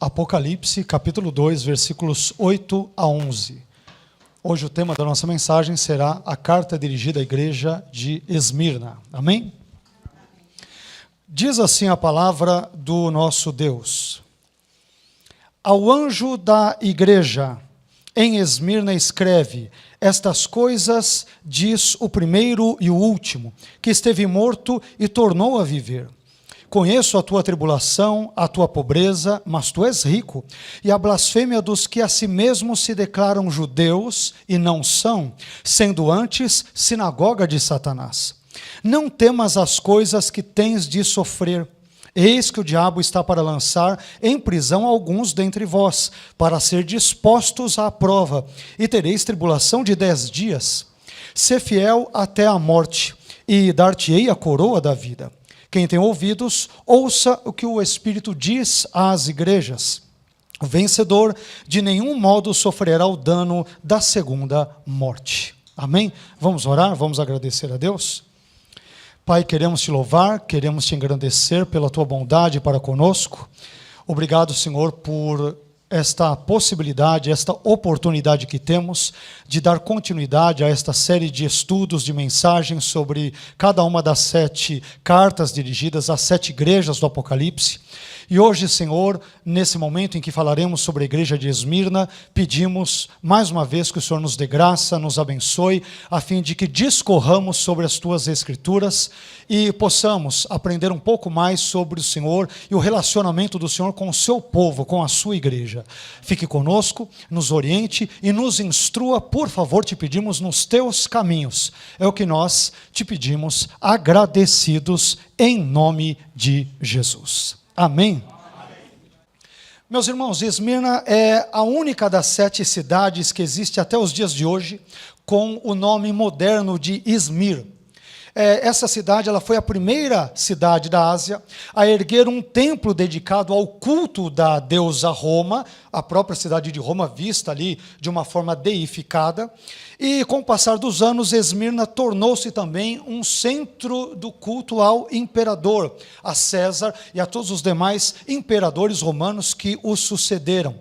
Apocalipse, capítulo 2, versículos 8 a 11. Hoje o tema da nossa mensagem será a carta dirigida à igreja de Esmirna. Amém? Diz assim a palavra do nosso Deus. Ao anjo da igreja em Esmirna escreve: estas coisas diz o primeiro e o último, que esteve morto e tornou a viver. Conheço a tua tribulação, a tua pobreza, mas tu és rico, e a blasfêmia dos que a si mesmos se declaram judeus e não são, sendo antes sinagoga de Satanás. Não temas as coisas que tens de sofrer. Eis que o diabo está para lançar em prisão alguns dentre vós, para ser dispostos à prova, e tereis tribulação de 10 dias. Sê fiel até a morte, e dar-te-ei a coroa da vida. Quem tem ouvidos, ouça o que o Espírito diz às igrejas. O vencedor de nenhum modo sofrerá o dano da segunda morte. Amém? Vamos orar, vamos agradecer a Deus. Pai, queremos te louvar, queremos te engrandecer pela tua bondade para conosco. Obrigado, Senhor, por esta possibilidade, esta oportunidade que temos de dar continuidade a esta série de estudos, de mensagens sobre cada uma das 7 cartas dirigidas às 7 igrejas do Apocalipse. E hoje, Senhor, nesse momento em que falaremos sobre a igreja de Esmirna, pedimos mais uma vez que o Senhor nos dê graça, nos abençoe, a fim de que discorramos sobre as tuas escrituras e possamos aprender um pouco mais sobre o Senhor e o relacionamento do Senhor com o seu povo, com a sua igreja. Fique conosco, nos oriente e nos instrua, por favor, te pedimos, nos teus caminhos. É o que nós te pedimos, agradecidos em nome de Jesus. Amém? Meus irmãos, Esmirna é a única das 7 cidades que existe até os dias de hoje com o nome moderno de Izmir. Essa cidade ela foi a primeira cidade da Ásia a erguer um templo dedicado ao culto da deusa Roma, a própria cidade de Roma vista ali de uma forma deificada. E com o passar dos anos, Esmirna tornou-se também um centro do culto ao imperador, a César e a todos os demais imperadores romanos que o sucederam.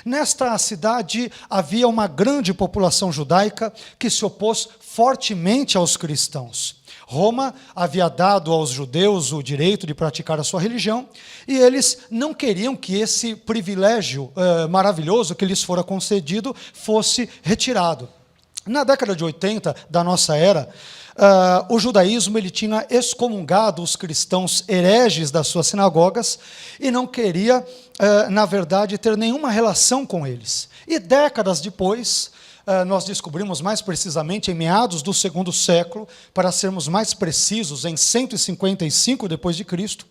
Nesta cidade havia uma grande população judaica que se opôs fortemente aos cristãos. Roma havia dado aos judeus o direito de praticar a sua religião e eles não queriam que esse privilégio maravilhoso que lhes fora concedido fosse retirado. Na década de 80 da nossa era, o judaísmo ele tinha excomungado os cristãos hereges das suas sinagogas e não queria, na verdade, ter nenhuma relação com eles. E décadas depois, nós descobrimos mais precisamente em meados do 2º século, para sermos mais precisos, em 155 depois de Cristo,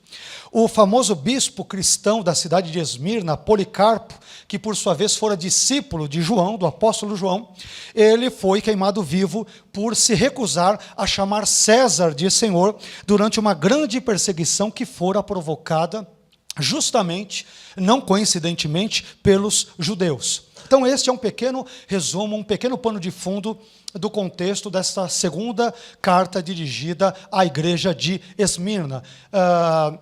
o famoso bispo cristão da cidade de Esmirna, Policarpo, que por sua vez fora discípulo de João, do apóstolo João, ele foi queimado vivo por se recusar a chamar César de Senhor durante uma grande perseguição que fora provocada justamente, não coincidentemente, pelos judeus. Então este é um pequeno resumo, um pequeno pano de fundo do contexto desta segunda carta dirigida à igreja de Esmirna.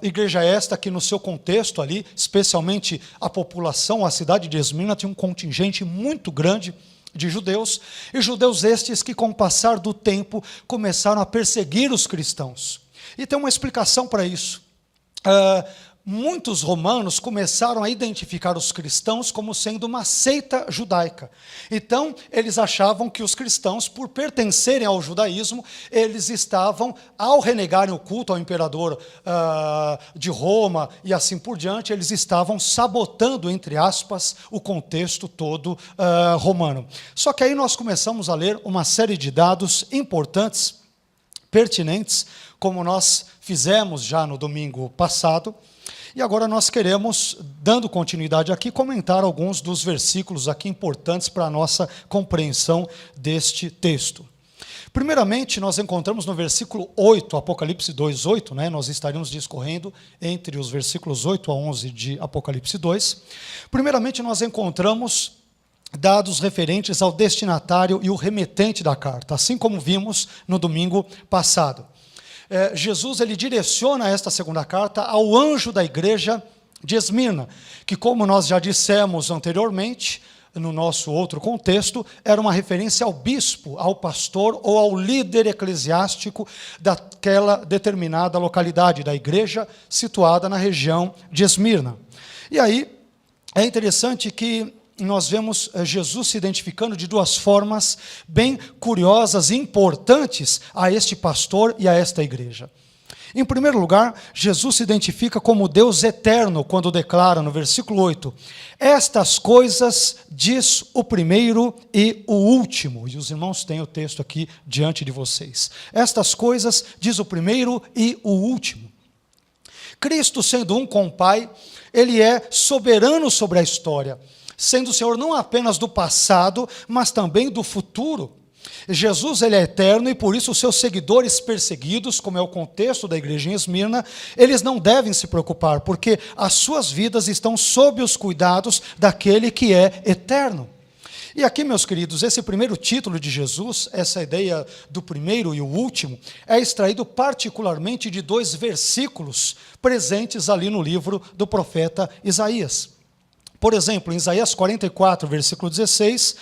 Igreja esta que no seu contexto ali, especialmente a população, a cidade de Esmirna tinha um contingente muito grande de judeus, e judeus estes que com o passar do tempo começaram a perseguir os cristãos. E tem uma explicação para isso. Muitos romanos começaram a identificar os cristãos como sendo uma seita judaica. Então, eles achavam que os cristãos, por pertencerem ao judaísmo, eles estavam, ao renegarem o culto ao imperador de Roma e assim por diante, eles estavam sabotando, entre aspas, o contexto todo romano. Só que aí nós começamos a ler uma série de dados importantes, pertinentes, como nós fizemos já no domingo passado. E agora nós queremos, dando continuidade aqui, comentar alguns dos versículos aqui importantes para a nossa compreensão deste texto. Primeiramente, nós encontramos no versículo 8, Apocalipse 2, 8, nós estaremos discorrendo entre os versículos 8 a 11 de Apocalipse 2. Primeiramente, nós encontramos dados referentes ao destinatário e o remetente da carta, assim como vimos no domingo passado. Jesus ele direciona esta segunda carta ao anjo da igreja de Esmirna, que, como nós já dissemos anteriormente, no nosso outro contexto, era uma referência ao bispo, ao pastor ou ao líder eclesiástico daquela determinada localidade, da igreja situada na região de Esmirna. E aí, é interessante que nós vemos Jesus se identificando de duas formas bem curiosas e importantes a este pastor e a esta igreja. Em primeiro lugar, Jesus se identifica como Deus eterno, quando declara no versículo 8, estas coisas diz o primeiro e o último. E os irmãos têm o texto aqui diante de vocês. Estas coisas diz o primeiro e o último. Cristo, sendo um com o Pai, ele é soberano sobre a história, sendo o Senhor não apenas do passado, mas também do futuro. Jesus, ele é eterno, e por isso os seus seguidores perseguidos, como é o contexto da igreja em Esmirna, eles não devem se preocupar, porque as suas vidas estão sob os cuidados daquele que é eterno. E aqui, meus queridos, esse primeiro título de Jesus, essa ideia do primeiro e o último, é extraído particularmente de 2 versículos presentes ali no livro do profeta Isaías. Por exemplo, em Isaías 44, versículo 16,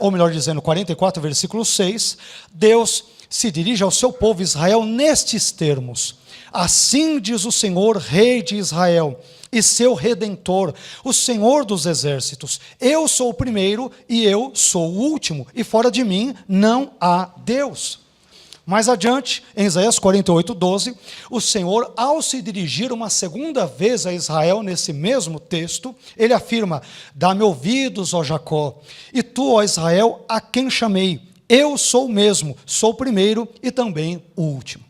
ou melhor dizendo, 44, versículo 6, Deus se dirige ao seu povo Israel nestes termos: assim diz o Senhor, Rei de Israel, e seu Redentor, o Senhor dos exércitos, eu sou o primeiro e eu sou o último, e fora de mim não há Deus. Mais adiante, em Isaías 48, 12, o Senhor, ao se dirigir uma segunda vez a Israel, nesse mesmo texto, ele afirma: dá-me ouvidos, ó Jacó, e tu, ó Israel, a quem chamei, eu sou o mesmo, sou o primeiro e também o último.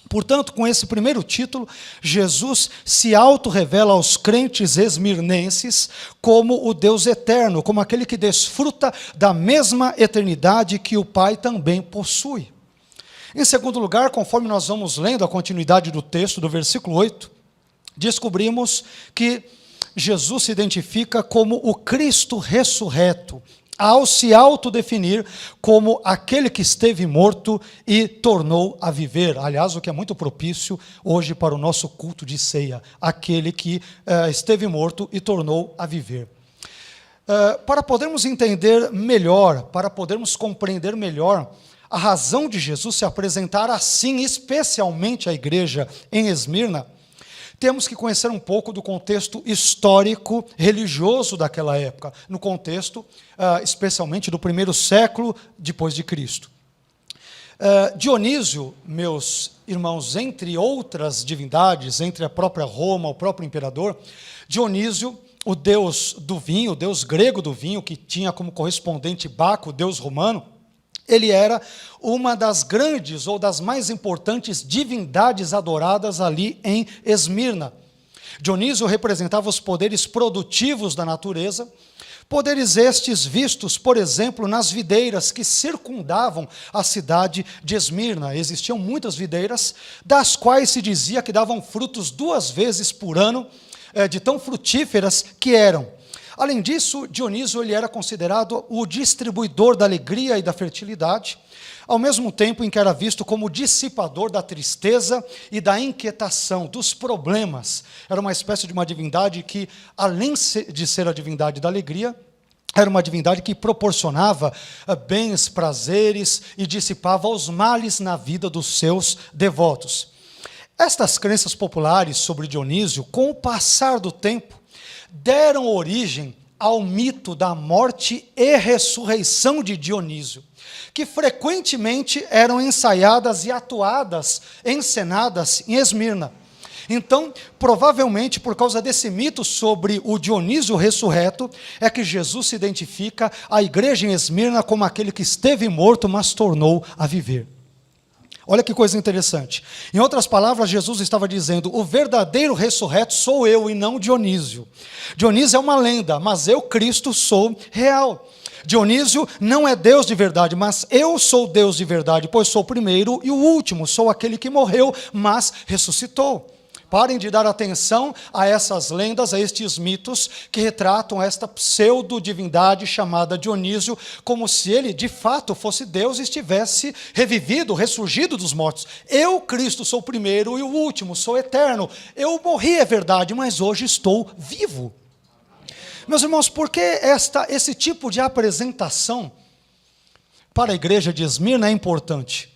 Portanto, com esse primeiro título, Jesus se auto-revela aos crentes esmirnenses como o Deus eterno, como aquele que desfruta da mesma eternidade que o Pai também possui. Em segundo lugar, conforme nós vamos lendo a continuidade do texto, do versículo 8, descobrimos que Jesus se identifica como o Cristo ressurreto, ao se autodefinir como aquele que esteve morto e tornou a viver. Aliás, o que é muito propício hoje para o nosso culto de ceia, aquele que esteve morto e tornou a viver. Para podermos entender melhor, para podermos compreender melhor a razão de Jesus se apresentar assim, especialmente à igreja em Esmirna, temos que conhecer um pouco do contexto histórico, religioso daquela época, no contexto, especialmente do 1º século depois de Cristo. Dionísio, meus irmãos, entre outras divindades, entre a própria Roma, o próprio imperador, Dionísio, o deus do vinho, o deus grego do vinho, que tinha como correspondente Baco, o deus romano, ele era uma das grandes ou das mais importantes divindades adoradas ali em Esmirna. Dionísio representava os poderes produtivos da natureza, poderes estes vistos, por exemplo, nas videiras que circundavam a cidade de Esmirna. Existiam muitas videiras, das quais se dizia que davam frutos 2 vezes por ano, de tão frutíferas que eram. Além disso, Dionísio ele era considerado o distribuidor da alegria e da fertilidade, ao mesmo tempo em que era visto como dissipador da tristeza e da inquietação, dos problemas. Era uma espécie de uma divindade que, além de ser a divindade da alegria, era uma divindade que proporcionava bens, prazeres e dissipava os males na vida dos seus devotos. Estas crenças populares sobre Dionísio, com o passar do tempo, deram origem ao mito da morte e ressurreição de Dionísio, que frequentemente eram ensaiadas e atuadas, encenadas em Esmirna. Então, provavelmente, por causa desse mito sobre o Dionísio ressurreto, é que Jesus se identifica a igreja em Esmirna como aquele que esteve morto, mas tornou a viver. Olha que coisa interessante. Em outras palavras, Jesus estava dizendo: o verdadeiro ressurreto sou eu e não Dionísio. Dionísio é uma lenda, mas eu, Cristo, sou real. Dionísio não é Deus de verdade, mas eu sou Deus de verdade, pois sou o primeiro e o último, sou aquele que morreu, mas ressuscitou. Parem de dar atenção a essas lendas, a estes mitos que retratam esta pseudo-divindade chamada Dionísio, como se ele de fato fosse Deus e estivesse revivido, ressurgido dos mortos. Eu, Cristo, sou o primeiro e o último, sou eterno. Eu morri, é verdade, mas hoje estou vivo. Meus irmãos, por que esse tipo de apresentação para a igreja de Esmirna é importante?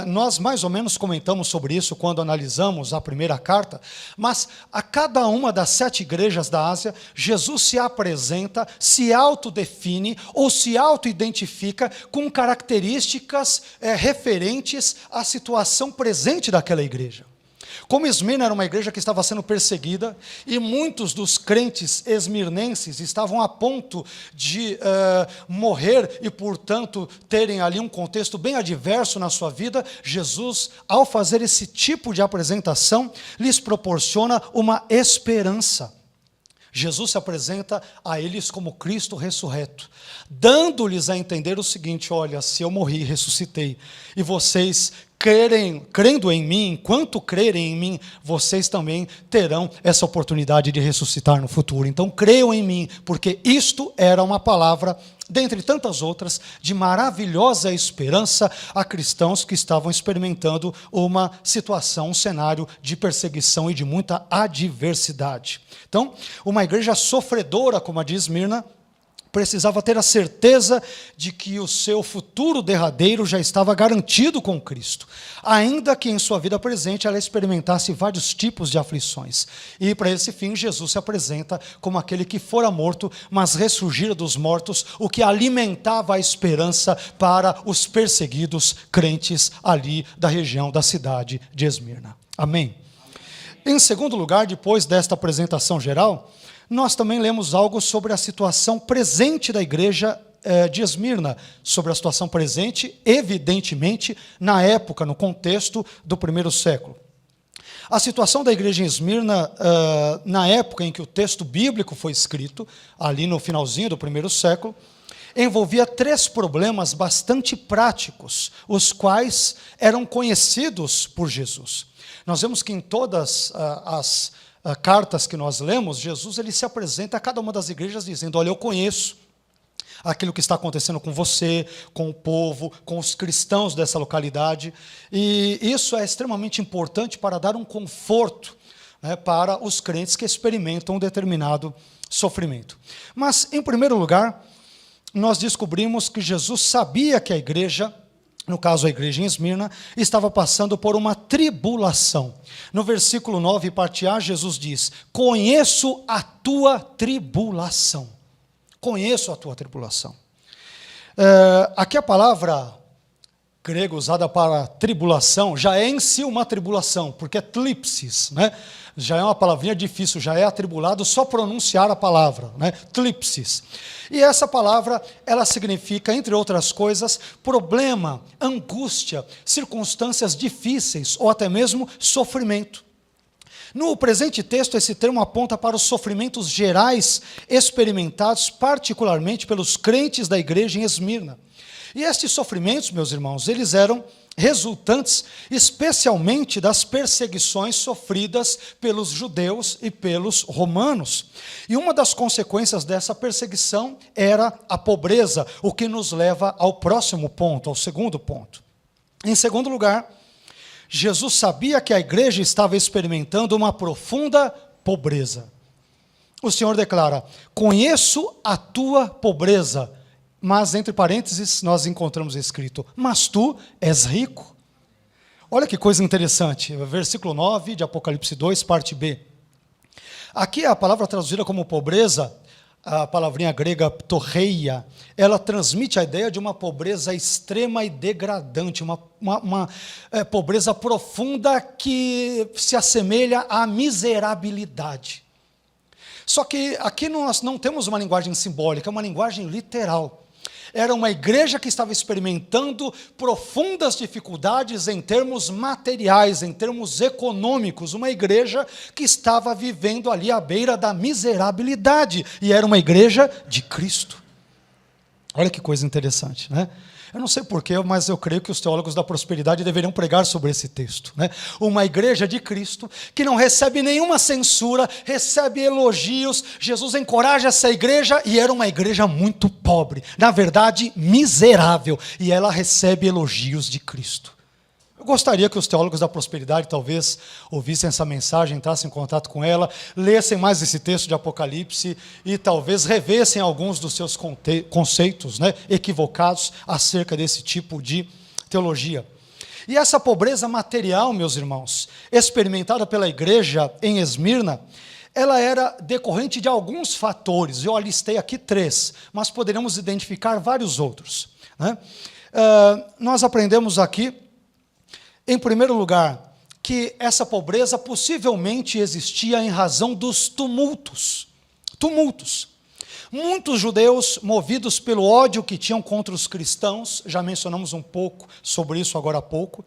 Nós mais ou menos comentamos sobre isso quando analisamos a primeira carta, mas a cada uma das 7 igrejas da Ásia, Jesus se apresenta, se autodefine ou se autoidentifica com características referentes à situação presente daquela igreja. Como Esmirna era uma igreja que estava sendo perseguida e muitos dos crentes esmirnenses estavam a ponto de morrer e, portanto, terem ali um contexto bem adverso na sua vida, Jesus, ao fazer esse tipo de apresentação, lhes proporciona uma esperança. Jesus se apresenta a eles como Cristo ressurreto, dando-lhes a entender o seguinte: olha, se eu morri e ressuscitei, e vocês crendo em mim, enquanto crerem em mim, vocês também terão essa oportunidade de ressuscitar no futuro. Então creiam em mim, porque isto era uma palavra, dentre tantas outras, de maravilhosa esperança a cristãos que estavam experimentando uma situação, um cenário de perseguição e de muita adversidade. Então, uma igreja sofredora, como a de Esmirna, precisava ter a certeza de que o seu futuro derradeiro já estava garantido com Cristo, ainda que em sua vida presente ela experimentasse vários tipos de aflições. E para esse fim, Jesus se apresenta como aquele que fora morto, mas ressurgira dos mortos, o que alimentava a esperança para os perseguidos crentes ali da região da cidade de Esmirna. Amém? Em segundo lugar, depois desta apresentação geral, nós também lemos algo sobre a situação presente da igreja de Esmirna, sobre a situação presente, evidentemente, na época, no contexto do primeiro século. A situação da igreja em Esmirna, na época em que o texto bíblico foi escrito, ali no finalzinho do primeiro século, envolvia 3 problemas bastante práticos, os quais eram conhecidos por Jesus. Nós vemos que em todas as cartas que nós lemos, Jesus ele se apresenta a cada uma das igrejas dizendo: olha, eu conheço aquilo que está acontecendo com você, com o povo, com os cristãos dessa localidade, e isso é extremamente importante para dar um conforto, né, para os crentes que experimentam um determinado sofrimento. Mas, em primeiro lugar, nós descobrimos que Jesus sabia que a igreja, no caso a igreja em Esmirna, estava passando por uma tribulação. No versículo 9, parte A, Jesus diz: conheço a tua tribulação. Conheço a tua tribulação. Aqui a palavra grega usada para tribulação já é em si uma tribulação, porque é tlipsis, né? Já é uma palavrinha difícil, já é atribulado só pronunciar a palavra, né? Tlipsis. E essa palavra, ela significa, entre outras coisas, problema, angústia, circunstâncias difíceis ou até mesmo sofrimento. No presente texto, esse termo aponta para os sofrimentos gerais experimentados particularmente pelos crentes da igreja em Esmirna. E estes sofrimentos, meus irmãos, eles eram resultantes especialmente das perseguições sofridas pelos judeus e pelos romanos. E uma das consequências dessa perseguição era a pobreza, o que nos leva ao próximo ponto, ao segundo ponto. Em segundo lugar, Jesus sabia que a igreja estava experimentando uma profunda pobreza. O Senhor declara: conheço a tua pobreza. Mas, entre parênteses, nós encontramos escrito: mas tu és rico. Olha que coisa interessante, versículo 9 de Apocalipse 2, parte B. Aqui a palavra traduzida como pobreza, a palavrinha grega ptorreia, ela transmite a ideia de uma pobreza extrema e degradante, uma pobreza profunda que se assemelha à miserabilidade. Só que aqui nós não temos uma linguagem simbólica, é uma linguagem literal. Era uma igreja que estava experimentando profundas dificuldades em termos materiais, em termos econômicos. Uma igreja que estava vivendo ali à beira da miserabilidade. E era uma igreja de Cristo. Olha que coisa interessante, né? Eu não sei porquê, mas eu creio que os teólogos da prosperidade deveriam pregar sobre esse texto, né? Uma igreja de Cristo que não recebe nenhuma censura, recebe elogios. Jesus encoraja essa igreja e era uma igreja muito pobre, na verdade miserável, e ela recebe elogios de Cristo. Eu gostaria que os teólogos da prosperidade talvez ouvissem essa mensagem, entrassem em contato com ela, lessem mais esse texto de Apocalipse e talvez revessem alguns dos seus conceitos, né, equivocados acerca desse tipo de teologia. E essa pobreza material, meus irmãos, experimentada pela igreja em Esmirna, ela era decorrente de alguns fatores. Eu listei aqui 3, mas poderíamos identificar vários outros, né? Nós aprendemos aqui, em primeiro lugar, que essa pobreza possivelmente existia em razão dos tumultos. Muitos judeus, movidos pelo ódio que tinham contra os cristãos, já mencionamos um pouco sobre isso agora há pouco,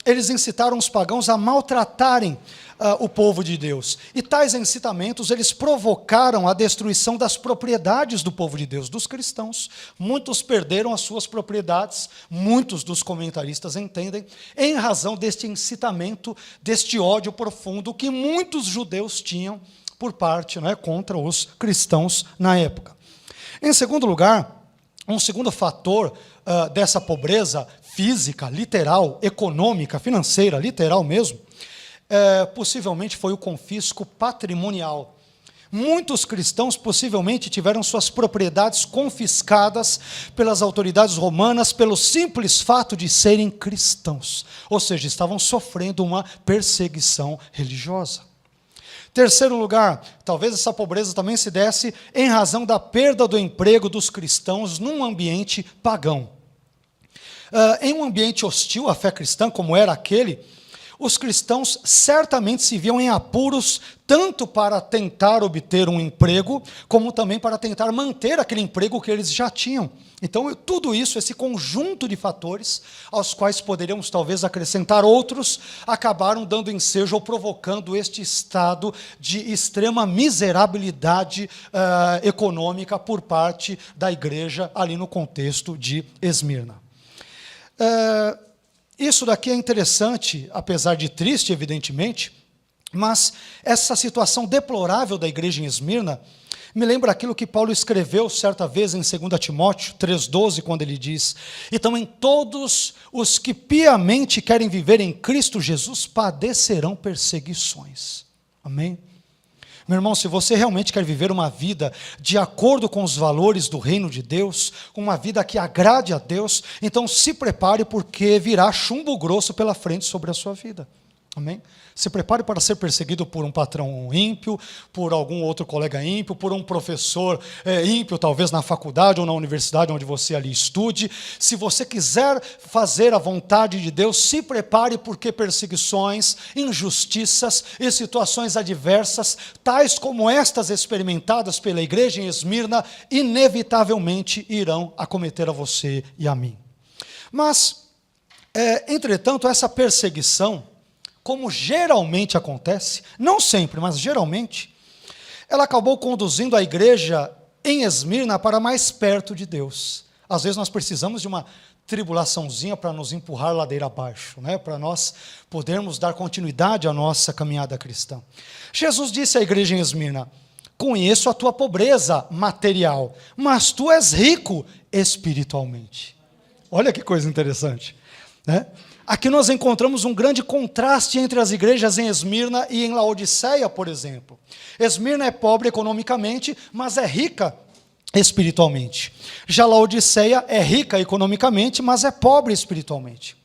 eles incitaram os pagãos a maltratarem o povo de Deus. E tais incitamentos, eles provocaram a destruição das propriedades do povo de Deus, dos cristãos. Muitos perderam as suas propriedades, muitos dos comentaristas entendem, em razão deste incitamento, deste ódio profundo que muitos judeus tinham por parte, né, contra os cristãos na época. Em segundo lugar, um segundo fator dessa pobreza física, literal, econômica, financeira, literal mesmo, possivelmente foi o confisco patrimonial. Muitos cristãos possivelmente tiveram suas propriedades confiscadas pelas autoridades romanas pelo simples fato de serem cristãos, ou seja, estavam sofrendo uma perseguição religiosa. Terceiro lugar, talvez essa pobreza também se desse em razão da perda do emprego dos cristãos num ambiente pagão. Em um ambiente hostil à fé cristã, como era aquele, os cristãos certamente se viam em apuros, tanto para tentar obter um emprego, como também para tentar manter aquele emprego que eles já tinham. Então, tudo isso, esse conjunto de fatores, aos quais poderíamos talvez acrescentar outros, acabaram dando ensejo ou provocando este estado de extrema miserabilidade econômica por parte da igreja, ali no contexto de Esmirna. Isso daqui é interessante, apesar de triste, evidentemente, mas essa situação deplorável da igreja em Esmirna me lembra aquilo que Paulo escreveu certa vez em 2 Timóteo 3,12, quando ele diz: e também todos os que piamente querem viver em Cristo Jesus padecerão perseguições. Amém? Meu irmão, se você realmente quer viver uma vida de acordo com os valores do reino de Deus, uma vida que agrade a Deus, então se prepare, porque virá chumbo grosso pela frente sobre a sua vida. Amém? Se prepare para ser perseguido por um patrão ímpio, por algum outro colega ímpio, por um professor ímpio, talvez na faculdade ou na universidade onde você ali estude. Se você quiser fazer a vontade de Deus, se prepare, porque perseguições, injustiças e situações adversas, tais como estas experimentadas pela igreja em Esmirna, inevitavelmente irão acometer a você e a mim. Mas, entretanto, essa perseguição, como geralmente acontece, não sempre, mas geralmente, ela acabou conduzindo a igreja em Esmirna para mais perto de Deus. Às vezes nós precisamos de uma tribulaçãozinha para nos empurrar ladeira abaixo, né? Para nós podermos dar continuidade à nossa caminhada cristã. Jesus disse à igreja em Esmirna: conheço a tua pobreza material, mas tu és rico espiritualmente. Olha que coisa interessante, né? Aqui nós encontramos um grande contraste entre as igrejas em Esmirna e em Laodiceia, por exemplo. Esmirna é pobre economicamente, mas é rica espiritualmente. Já Laodiceia é rica economicamente, mas é pobre espiritualmente.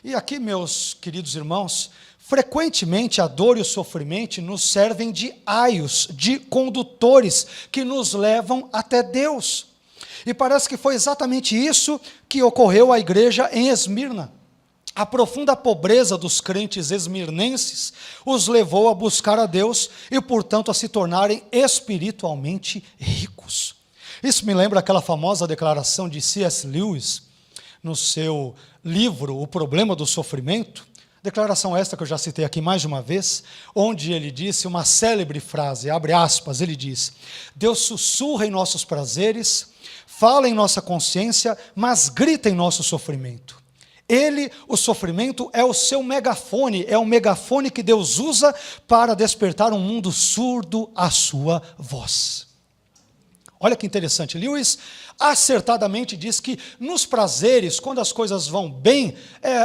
E aqui, meus queridos irmãos, frequentemente a dor e o sofrimento nos servem de aios, de condutores que nos levam até Deus. E parece que foi exatamente isso que ocorreu à igreja em Esmirna. A profunda pobreza dos crentes esmirnenses os levou a buscar a Deus e, portanto, a se tornarem espiritualmente ricos. Isso me lembra aquela famosa declaração de C.S. Lewis, no seu livro O Problema do Sofrimento, Declaração esta que eu já citei aqui mais de uma vez, onde ele disse uma célebre frase, abre aspas, ele diz: Deus sussurra em nossos prazeres, fala em nossa consciência, mas grita em nosso sofrimento. Ele, o sofrimento, é o seu megafone, é o megafone que Deus usa para despertar um mundo surdo à sua voz. Olha que interessante, Lewis acertadamente diz que nos prazeres, quando as coisas vão bem,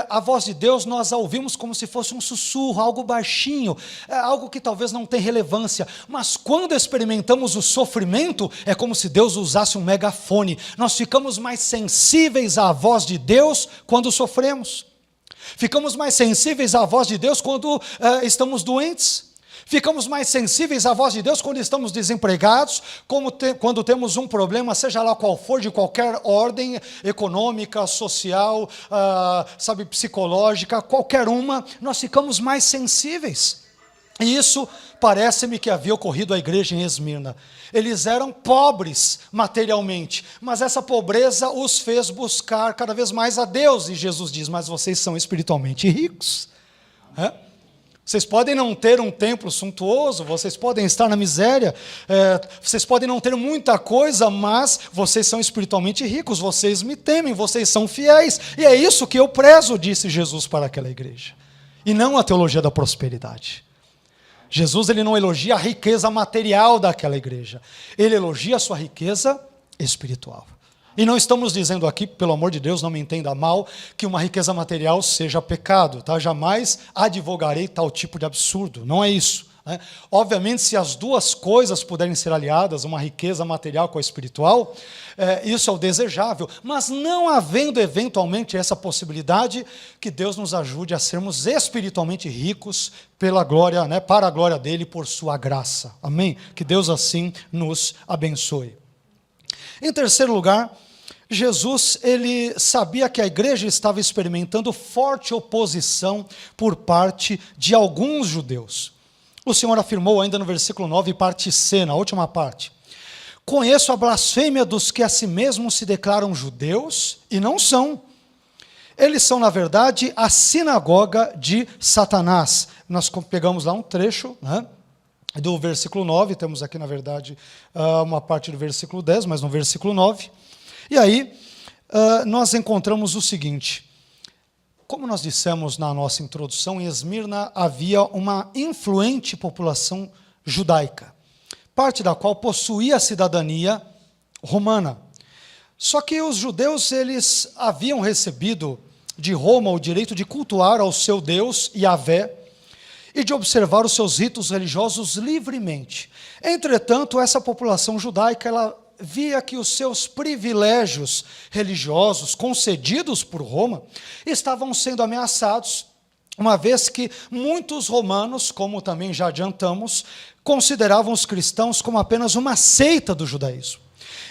a voz de Deus nós a ouvimos como se fosse um sussurro, algo baixinho, algo que talvez não tenha relevância, mas quando experimentamos o sofrimento, é como se Deus usasse um megafone, nós ficamos mais sensíveis à voz de Deus quando sofremos, ficamos mais sensíveis à voz de Deus quando estamos doentes, ficamos mais sensíveis à voz de Deus quando estamos desempregados, quando temos um problema, seja lá qual for, de qualquer ordem, econômica, social, psicológica, qualquer uma, nós ficamos mais sensíveis. E isso parece-me que havia ocorrido à igreja em Esmirna. Eles eram pobres materialmente, mas essa pobreza os fez buscar cada vez mais a Deus. E Jesus diz, mas vocês são espiritualmente ricos. Vocês podem não ter um templo suntuoso, vocês podem estar na miséria, vocês podem não ter muita coisa, mas vocês são espiritualmente ricos, vocês me temem, vocês são fiéis, e é isso que eu prezo, disse Jesus para aquela igreja, e não a teologia da prosperidade. Jesus ele não elogia a riqueza material daquela igreja, ele elogia a sua riqueza espiritual. E não estamos dizendo aqui, pelo amor de Deus, não me entenda mal, que uma riqueza material seja pecado, tá? Jamais advogarei tal tipo de absurdo, não é isso, né? Obviamente, se as duas coisas puderem ser aliadas, uma riqueza material com a espiritual, isso é o desejável, mas não havendo eventualmente essa possibilidade, que Deus nos ajude a sermos espiritualmente ricos pela glória, né, para a glória dele, por sua graça, amém? Que Deus assim nos abençoe. Em terceiro lugar, Jesus ele sabia que a igreja estava experimentando forte oposição por parte de alguns judeus. O Senhor afirmou ainda no versículo 9, parte C, na última parte: conheço a blasfêmia dos que a si mesmos se declaram judeus e não são. Eles são, na verdade, a sinagoga de Satanás. Nós pegamos lá um trecho, né, do versículo 9, temos aqui, na verdade, uma parte do versículo 10, mas no versículo 9. E aí, nós encontramos o seguinte: como nós dissemos na nossa introdução, em Esmirna havia uma influente população judaica, parte da qual possuía a cidadania romana. Só que os judeus, eles haviam recebido de Roma o direito de cultuar ao seu Deus, Yahvé, e de observar os seus ritos religiosos livremente. Entretanto, essa população judaica, ela via que os seus privilégios religiosos concedidos por Roma estavam sendo ameaçados, uma vez que muitos romanos, como também já adiantamos, consideravam os cristãos como apenas uma seita do judaísmo.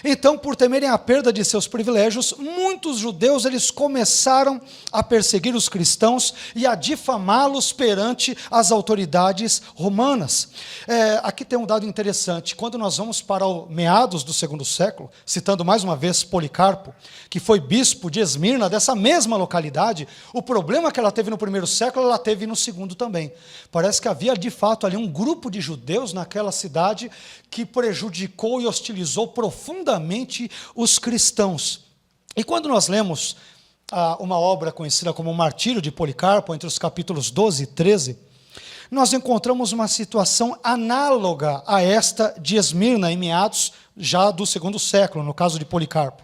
Então, por temerem a perda de seus privilégios, muitos judeus eles começaram a perseguir os cristãos e a difamá-los perante as autoridades romanas. Aqui tem um dado interessante. Quando nós vamos para o meados do segundo século, citando mais uma vez Policarpo, que foi bispo de Esmirna, dessa mesma localidade, o problema que ela teve no primeiro século, ela teve no segundo também. Parece que havia, de fato, ali um grupo de judeus naquela cidade que prejudicou e hostilizou profundamente os cristãos. E quando nós lemos uma obra conhecida como o Martírio de Policarpo, entre os capítulos 12 e 13, nós encontramos uma situação análoga a esta de Esmirna, em meados já do segundo século, no caso de Policarpo.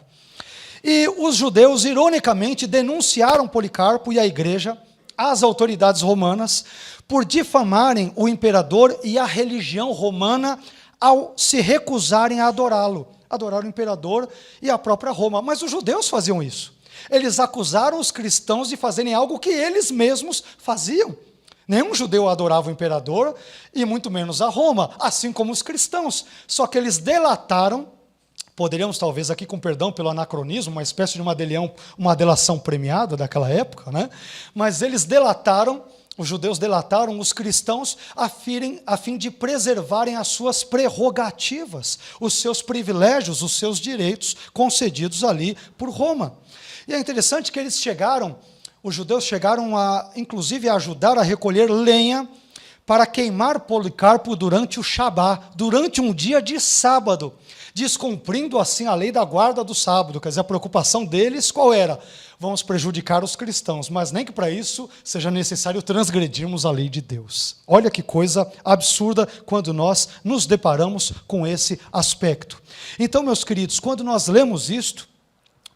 E os judeus, ironicamente, denunciaram Policarpo e a igreja às autoridades romanas por difamarem o imperador e a religião romana ao se recusarem a adorá-lo, adorar o imperador e a própria Roma. Mas os judeus faziam isso. Eles acusaram os cristãos de fazerem algo que eles mesmos faziam. Nenhum judeu adorava o imperador e muito menos a Roma, assim como os cristãos. Só que eles delataram, poderíamos talvez aqui, com perdão pelo anacronismo, uma espécie de uma delação premiada daquela época, né? Mas eles delataram, os judeus delataram os cristãos a fim de preservarem as suas prerrogativas, os seus privilégios, os seus direitos concedidos ali por Roma. E é interessante que eles chegaram os judeus chegaram a, inclusive, a ajudar a recolher lenha para queimar Policarpo durante o Shabá, durante um dia de sábado, descumprindo assim a lei da guarda do sábado. Quer dizer, a preocupação deles qual era? Vamos prejudicar os cristãos, mas nem que para isso seja necessário transgredirmos a lei de Deus. Olha que coisa absurda quando nós nos deparamos com esse aspecto. Então, meus queridos, quando nós lemos isto,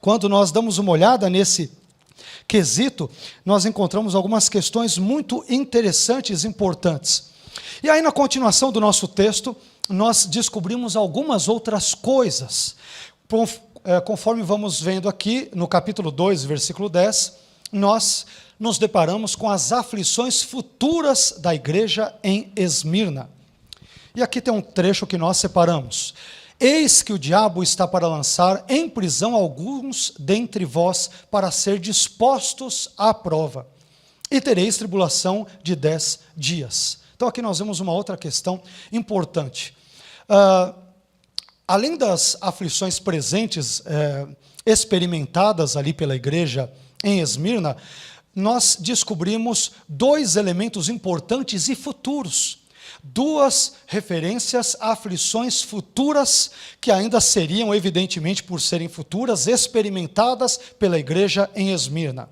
quando nós damos uma olhada nesse quesito, nós encontramos algumas questões muito interessantes e importantes. E aí, na continuação do nosso texto, nós descobrimos algumas outras coisas. Conforme vamos vendo aqui, no capítulo 2, versículo 10, nós nos deparamos com as aflições futuras da igreja em Esmirna. E aqui tem um trecho que nós separamos. Eis que o diabo está para lançar em prisão alguns dentre vós para ser dispostos à prova, e tereis tribulação de 10 dias. Então aqui nós vemos uma outra questão importante. Além das aflições presentes, experimentadas ali pela igreja em Esmirna, nós descobrimos dois elementos importantes e futuros. Duas referências a aflições futuras que ainda seriam, evidentemente, por serem futuras, experimentadas pela igreja em Esmirna.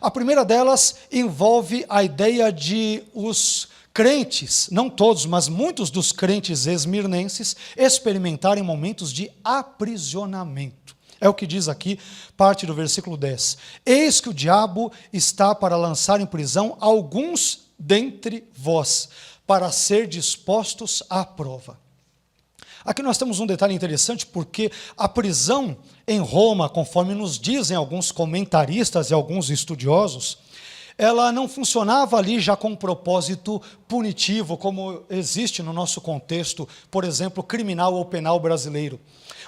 A primeira delas envolve a ideia de os crentes, não todos, mas muitos dos crentes esmirnenses, experimentarem momentos de aprisionamento. É o que diz aqui, parte do versículo 10. Eis que o diabo está para lançar em prisão alguns dentre vós, para ser dispostos à prova. Aqui nós temos um detalhe interessante, porque a prisão em Roma, conforme nos dizem alguns comentaristas e alguns estudiosos, ela não funcionava ali já com um propósito punitivo, como existe no nosso contexto, por exemplo, criminal ou penal brasileiro.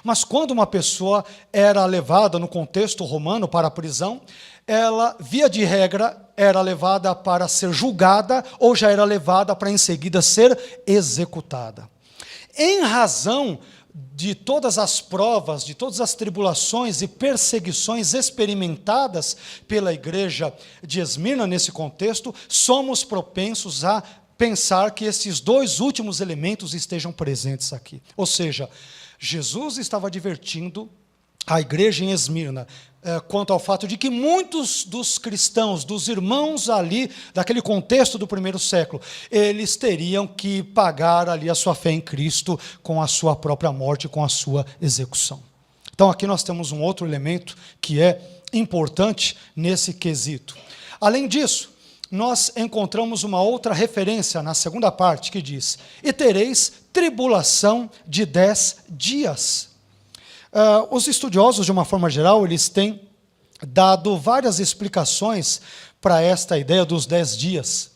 Mas quando uma pessoa era levada no contexto romano para a prisão, ela, via de regra, era levada para ser julgada ou já era levada para em seguida ser executada. Em razão de todas as provas, de todas as tribulações e perseguições experimentadas pela igreja de Esmirna nesse contexto, somos propensos a pensar que esses dois últimos elementos estejam presentes aqui. Ou seja, Jesus estava advertindo a igreja em Esmirna quanto ao fato de que muitos dos cristãos, dos irmãos ali, daquele contexto do primeiro século, eles teriam que pagar ali a sua fé em Cristo com a sua própria morte, com a sua execução. Então aqui nós temos um outro elemento que é importante nesse quesito. Além disso, nós encontramos uma outra referência na segunda parte que diz: e tereis tribulação de 10 dias. Os estudiosos, de uma forma geral, eles têm dado várias explicações para esta ideia dos 10 dias.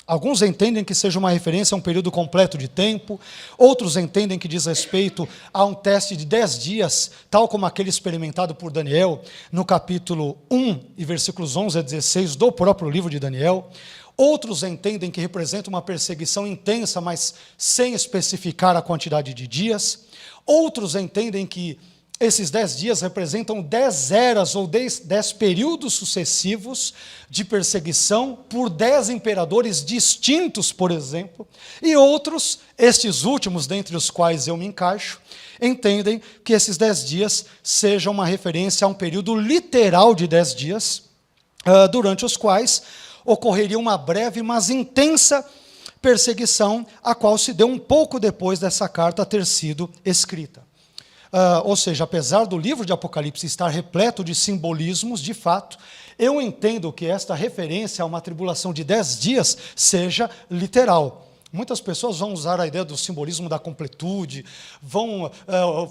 Alguns entendem que seja uma referência a um período completo de tempo, outros entendem que diz respeito a um teste de 10 dias, tal como aquele experimentado por Daniel, no capítulo 1, e versículos 11 a 16 do próprio livro de Daniel. Outros entendem que representa uma perseguição intensa, mas sem especificar a quantidade de dias. Outros entendem que esses 10 dias representam 10 eras ou 10 períodos sucessivos de perseguição por 10 imperadores distintos, por exemplo. E outros, estes últimos, dentre os quais eu me encaixo, entendem que esses 10 dias sejam uma referência a um período literal de 10 dias, durante os quais ocorreria uma breve, mas intensa perseguição, a qual se deu um pouco depois dessa carta ter sido escrita. Ou seja, apesar do livro de Apocalipse estar repleto de simbolismos, de fato, eu entendo que esta referência a uma tribulação de 10 dias seja literal. Muitas pessoas vão usar a ideia do simbolismo da completude, vão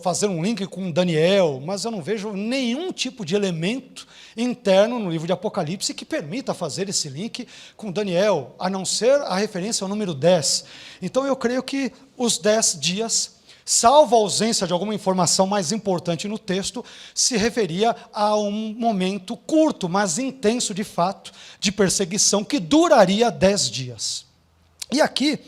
fazer um link com Daniel, mas eu não vejo nenhum tipo de elemento interno no livro de Apocalipse que permita fazer esse link com Daniel, a não ser a referência ao número 10. Então eu creio que os 10 dias, salvo a ausência de alguma informação mais importante no texto, se referia a um momento curto, mas intenso de fato, de perseguição que duraria 10 dias. E aqui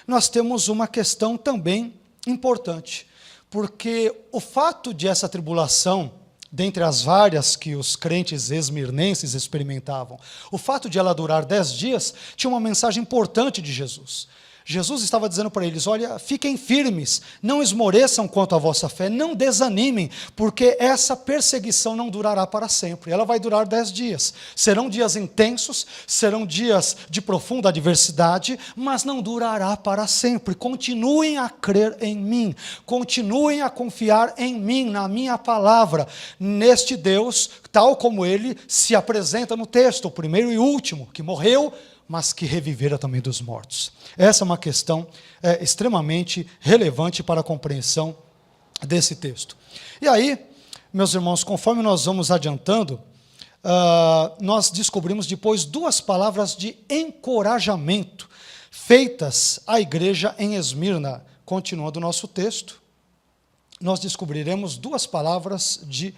nós temos uma questão também importante, porque o fato de essa tribulação dentre as várias que os crentes esmirnenses experimentavam. O fato de ela durar 10 dias tinha uma mensagem importante de Jesus. Jesus estava dizendo para eles: olha, fiquem firmes, não esmoreçam quanto à vossa fé, não desanimem, porque essa perseguição não durará para sempre, ela vai durar 10 dias. Serão dias intensos, serão dias de profunda adversidade, mas não durará para sempre. Continuem a crer em mim, continuem a confiar em mim, na minha palavra, neste Deus, tal como ele se apresenta no texto, o primeiro e último, que morreu, mas que revivera também dos mortos. Essa é uma questão extremamente relevante para a compreensão desse texto. E aí, meus irmãos, conforme nós vamos adiantando, nós descobrimos depois duas palavras de encorajamento feitas à igreja em Esmirna. Continuando o nosso texto, nós descobriremos duas palavras de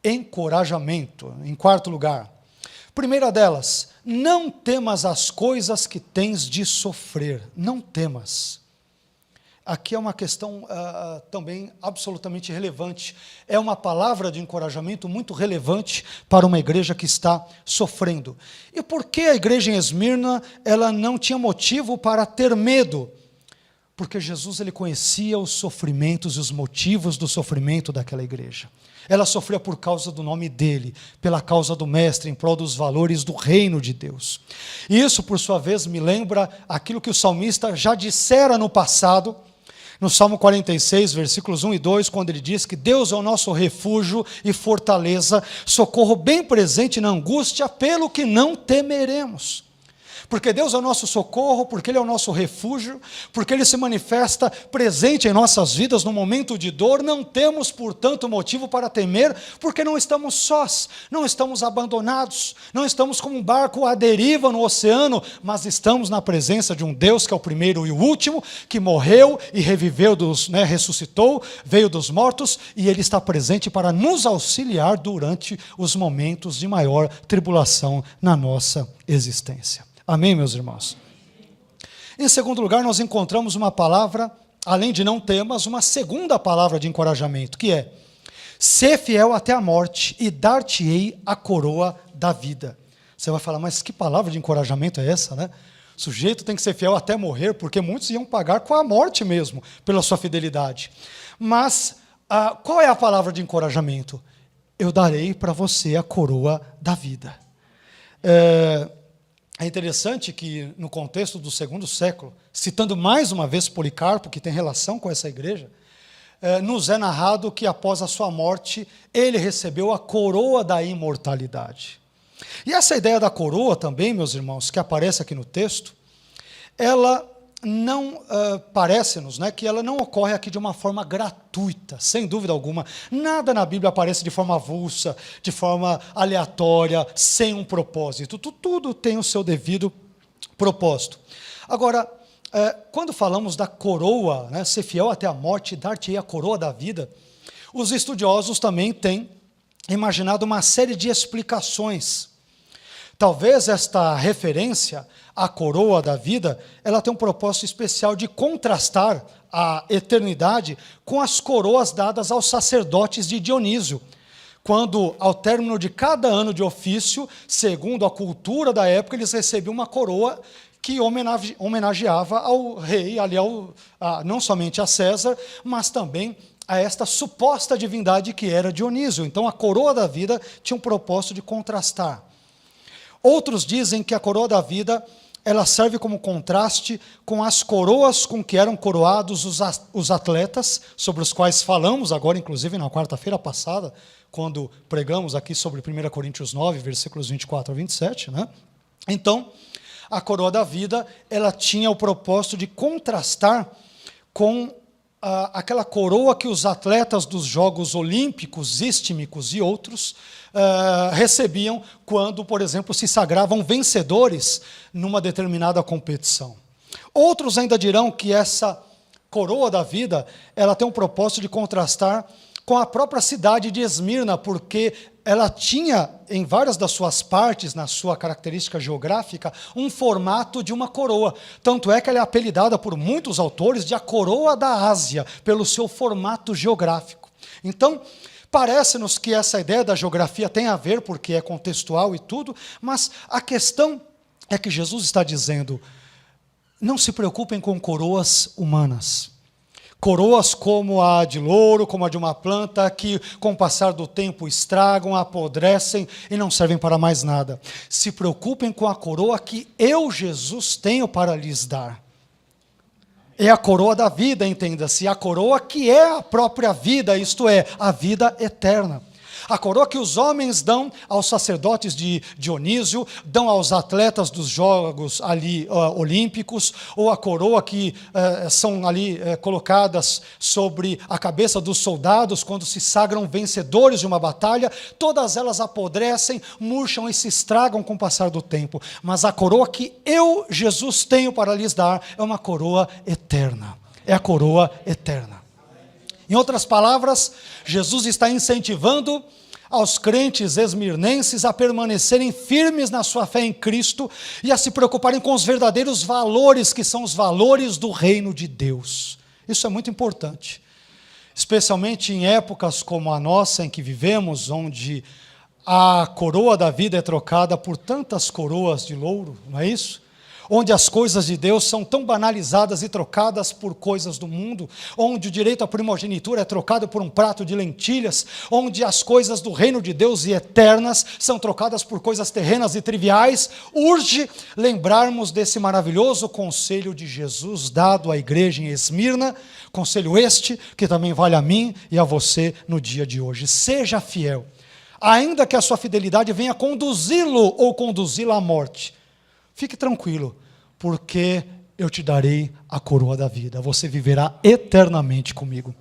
encorajamento. Em quarto lugar, primeira delas: não temas as coisas que tens de sofrer. Não temas. Aqui é uma questão também absolutamente relevante. É uma palavra de encorajamento muito relevante para uma igreja que está sofrendo. E por que a igreja em Esmirna ela não tinha motivo para ter medo? Porque Jesus ele conhecia os sofrimentos e os motivos do sofrimento daquela igreja. Ela sofria por causa do nome dele, pela causa do mestre, em prol dos valores do reino de Deus. E isso, por sua vez, me lembra aquilo que o salmista já dissera no passado, no Salmo 46, versículos 1 e 2, quando ele diz que Deus é o nosso refúgio e fortaleza, socorro bem presente na angústia, pelo que não temeremos. Porque Deus é o nosso socorro, porque Ele é o nosso refúgio, porque Ele se manifesta presente em nossas vidas no momento de dor, não temos, portanto, motivo para temer, porque não estamos sós, não estamos abandonados, não estamos como um barco à deriva no oceano, mas estamos na presença de um Deus que é o primeiro e o último, que morreu e reviveu, ressuscitou, veio dos mortos, e Ele está presente para nos auxiliar durante os momentos de maior tribulação na nossa existência. Amém, meus irmãos? Em segundo lugar, nós encontramos uma palavra, além de não temas, uma segunda palavra de encorajamento, que é: sê fiel até a morte e dar-te-ei a coroa da vida. Você vai falar, mas que palavra de encorajamento é essa, né? O sujeito tem que ser fiel até morrer, porque muitos iam pagar com a morte mesmo, pela sua fidelidade. Mas, qual é a palavra de encorajamento? Eu darei para você a coroa da vida. É interessante que, no contexto do segundo século, citando mais uma vez Policarpo, que tem relação com essa igreja, nos é narrado que após a sua morte, ele recebeu a coroa da imortalidade. E essa ideia da coroa também, meus irmãos, que aparece aqui no texto, ela não parece-nos, que ela não ocorre aqui de uma forma gratuita, sem dúvida alguma. Nada na Bíblia aparece de forma avulsa, de forma aleatória, sem um propósito. Tudo tem o seu devido propósito. Agora, quando falamos da coroa, ser fiel até a morte, dar-te-ei a coroa da vida, os estudiosos também têm imaginado uma série de explicações. Talvez esta referência à coroa da vida, ela tem um propósito especial de contrastar a eternidade com as coroas dadas aos sacerdotes de Dionísio, quando, ao término de cada ano de ofício, segundo a cultura da época, eles recebiam uma coroa que homenageava ao rei, ali não somente a César, mas também a esta suposta divindade que era Dionísio. Então, a coroa da vida tinha um propósito de contrastar. Outros dizem que a coroa da vida, ela serve como contraste com as coroas com que eram coroados os atletas, sobre os quais falamos agora, inclusive na quarta-feira passada, quando pregamos aqui sobre 1 Coríntios 9, versículos 24 a 27, Então, a coroa da vida, ela tinha o propósito de contrastar com aquela coroa que os atletas dos Jogos Olímpicos, Istmicos e outros recebiam quando, por exemplo, se sagravam vencedores numa determinada competição. Outros ainda dirão que essa coroa da vida, ela tem um propósito de contrastar com a própria cidade de Esmirna, porque ela tinha, em várias das suas partes, na sua característica geográfica, um formato de uma coroa. Tanto é que ela é apelidada por muitos autores de a coroa da Ásia, pelo seu formato geográfico. Então, Parece-nos que essa ideia da geografia tem a ver, porque é contextual e tudo, mas a questão é que Jesus está dizendo: não se preocupem com coroas humanas. Coroas como a de louro, como a de uma planta, que com o passar do tempo estragam, apodrecem e não servem para mais nada. Se preocupem com a coroa que eu, Jesus, tenho para lhes dar. É a coroa da vida, entenda-se, a coroa que é a própria vida, isto é, a vida eterna. A coroa que os homens dão aos sacerdotes de Dionísio, dão aos atletas dos jogos ali olímpicos, ou a coroa que são ali colocadas sobre a cabeça dos soldados quando se sagram vencedores de uma batalha, todas elas apodrecem, murcham e se estragam com o passar do tempo. Mas a coroa que eu, Jesus, tenho para lhes dar é uma coroa eterna. É a coroa eterna. Em outras palavras, Jesus está incentivando aos crentes esmirnenses a permanecerem firmes na sua fé em Cristo e a se preocuparem com os verdadeiros valores, que são os valores do reino de Deus. Isso é muito importante, especialmente em épocas como a nossa, em que vivemos, onde a coroa da vida é trocada por tantas coroas de louro, não é isso? Onde as coisas de Deus são tão banalizadas e trocadas por coisas do mundo, onde o direito à primogenitura é trocado por um prato de lentilhas, onde as coisas do reino de Deus e eternas são trocadas por coisas terrenas e triviais, urge lembrarmos desse maravilhoso conselho de Jesus dado à igreja em Esmirna, conselho este que também vale a mim e a você no dia de hoje. Seja fiel, ainda que a sua fidelidade venha conduzi-lo ou conduzi-la à morte. Fique tranquilo, porque eu te darei a coroa da vida. Você viverá eternamente comigo.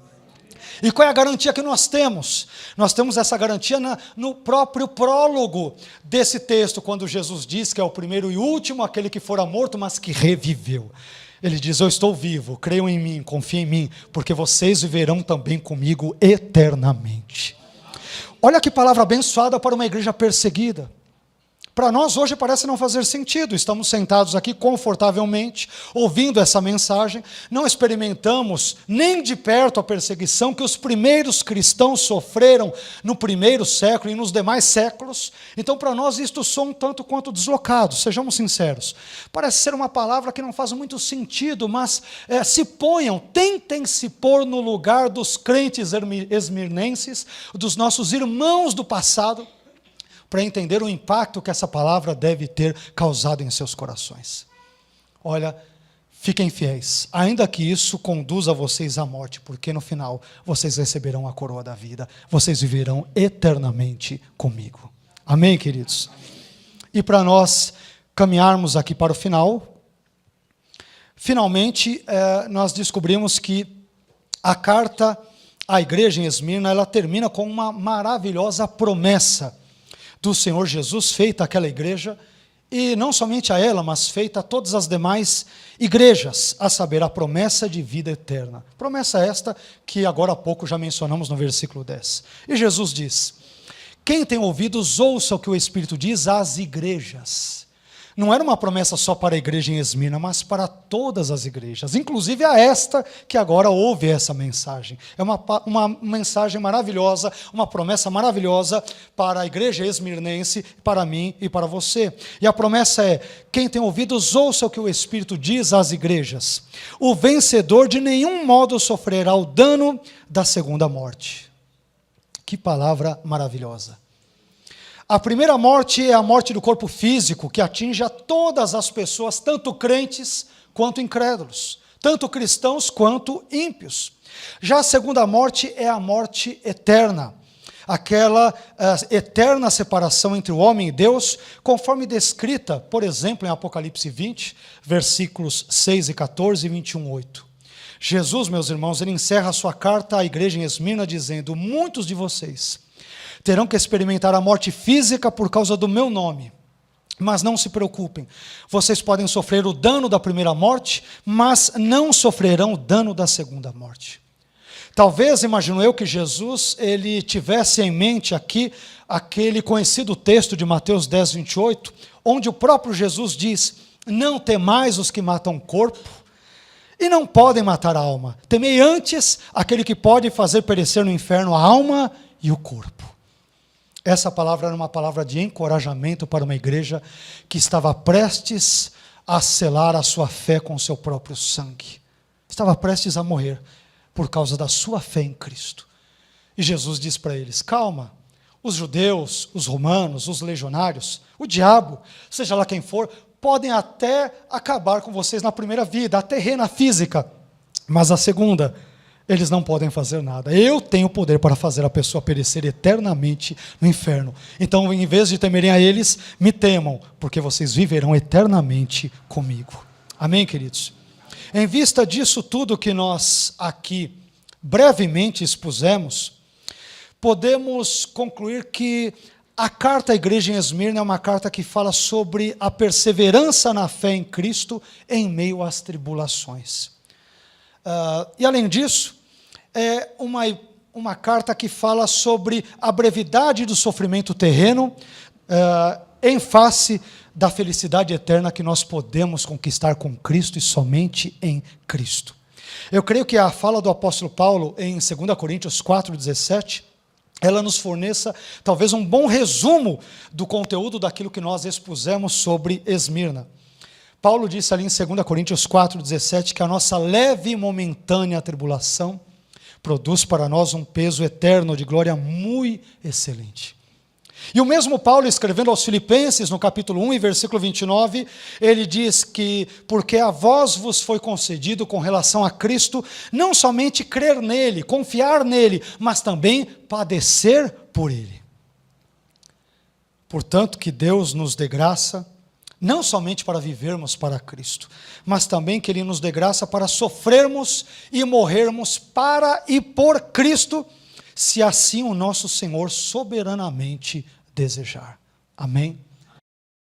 E qual é a garantia que nós temos? Nós temos essa garantia no próprio prólogo desse texto, quando Jesus diz que é o primeiro e último, aquele que fora morto, mas que reviveu. Ele diz: eu estou vivo, creiam em mim, confiem em mim, porque vocês viverão também comigo eternamente. Olha que palavra abençoada para uma igreja perseguida. Para nós hoje parece não fazer sentido, estamos sentados aqui confortavelmente, ouvindo essa mensagem, não experimentamos nem de perto a perseguição que os primeiros cristãos sofreram no primeiro século e nos demais séculos. Então para nós isto soa um tanto quanto deslocado, sejamos sinceros. Parece ser uma palavra que não faz muito sentido, mas tentem se pôr no lugar dos crentes esmirnenses, dos nossos irmãos do passado, para entender o impacto que essa palavra deve ter causado em seus corações. Olha, fiquem fiéis, ainda que isso conduza vocês à morte, porque no final vocês receberão a coroa da vida, vocês viverão eternamente comigo. Amém, queridos? E para nós caminharmos aqui para o final, finalmente nós descobrimos que a carta à igreja em Esmirna, ela termina com uma maravilhosa promessa do Senhor Jesus, feita àquela igreja, e não somente a ela, mas feita a todas as demais igrejas, a saber, a promessa de vida eterna. Promessa esta que agora há pouco já mencionamos no versículo 10. E Jesus diz: quem tem ouvidos, ouça o que o Espírito diz às igrejas. Não era uma promessa só para a igreja em Esmirna, mas para todas as igrejas, inclusive a esta que agora ouve essa mensagem. É uma mensagem maravilhosa, uma promessa maravilhosa para a igreja esmirnense, para mim e para você. E a promessa é: quem tem ouvidos, ouça o que o Espírito diz às igrejas. O vencedor de nenhum modo sofrerá o dano da segunda morte. Que palavra maravilhosa. A primeira morte é a morte do corpo físico, que atinge a todas as pessoas, tanto crentes quanto incrédulos, tanto cristãos quanto ímpios. Já a segunda morte é a morte eterna, aquela eterna separação entre o homem e Deus, conforme descrita, por exemplo, em Apocalipse 20, versículos 6 e 14 e 21:8. Jesus, meus irmãos, ele encerra a sua carta à igreja em Esmirna dizendo: muitos de vocês terão que experimentar a morte física por causa do meu nome. Mas não se preocupem, vocês podem sofrer o dano da primeira morte, mas não sofrerão o dano da segunda morte. Talvez, imagino eu, que Jesus ele tivesse em mente aqui aquele conhecido texto de Mateus 10, 28, onde o próprio Jesus diz: não temais os que matam o corpo e não podem matar a alma. Temei antes aquele que pode fazer perecer no inferno a alma e o corpo. Essa palavra era uma palavra de encorajamento para uma igreja que estava prestes a selar a sua fé com o seu próprio sangue. Estava prestes a morrer por causa da sua fé em Cristo. E Jesus diz para eles: calma, os judeus, os romanos, os legionários, o diabo, seja lá quem for, podem até acabar com vocês na primeira vida, a terrena física, mas a segunda, eles não podem fazer nada. Eu tenho poder para fazer a pessoa perecer eternamente no inferno. Então, em vez de temerem a eles, me temam, porque vocês viverão eternamente comigo. Amém, queridos? Em vista disso tudo que nós aqui brevemente expusemos, podemos concluir que a carta à igreja em Esmirna é uma carta que fala sobre a perseverança na fé em Cristo em meio às tribulações. E além disso, é uma carta que fala sobre a brevidade do sofrimento terreno em face da felicidade eterna que nós podemos conquistar com Cristo e somente em Cristo. Eu creio que a fala do apóstolo Paulo em 2 Coríntios 4,17, ela nos forneça talvez um bom resumo do conteúdo daquilo que nós expusemos sobre Esmirna. Paulo disse ali em 2 Coríntios 4,17 que a nossa leve e momentânea tribulação produz para nós um peso eterno de glória muito excelente. E o mesmo Paulo, escrevendo aos Filipenses, no capítulo 1 e versículo 29, ele diz que, porque a vós vos foi concedido com relação a Cristo, não somente crer nele, confiar nele, mas também padecer por ele. Portanto, que Deus nos dê graça, não somente para vivermos para Cristo, mas também que Ele nos dê graça para sofrermos e morrermos para e por Cristo, se assim o nosso Senhor soberanamente desejar. Amém?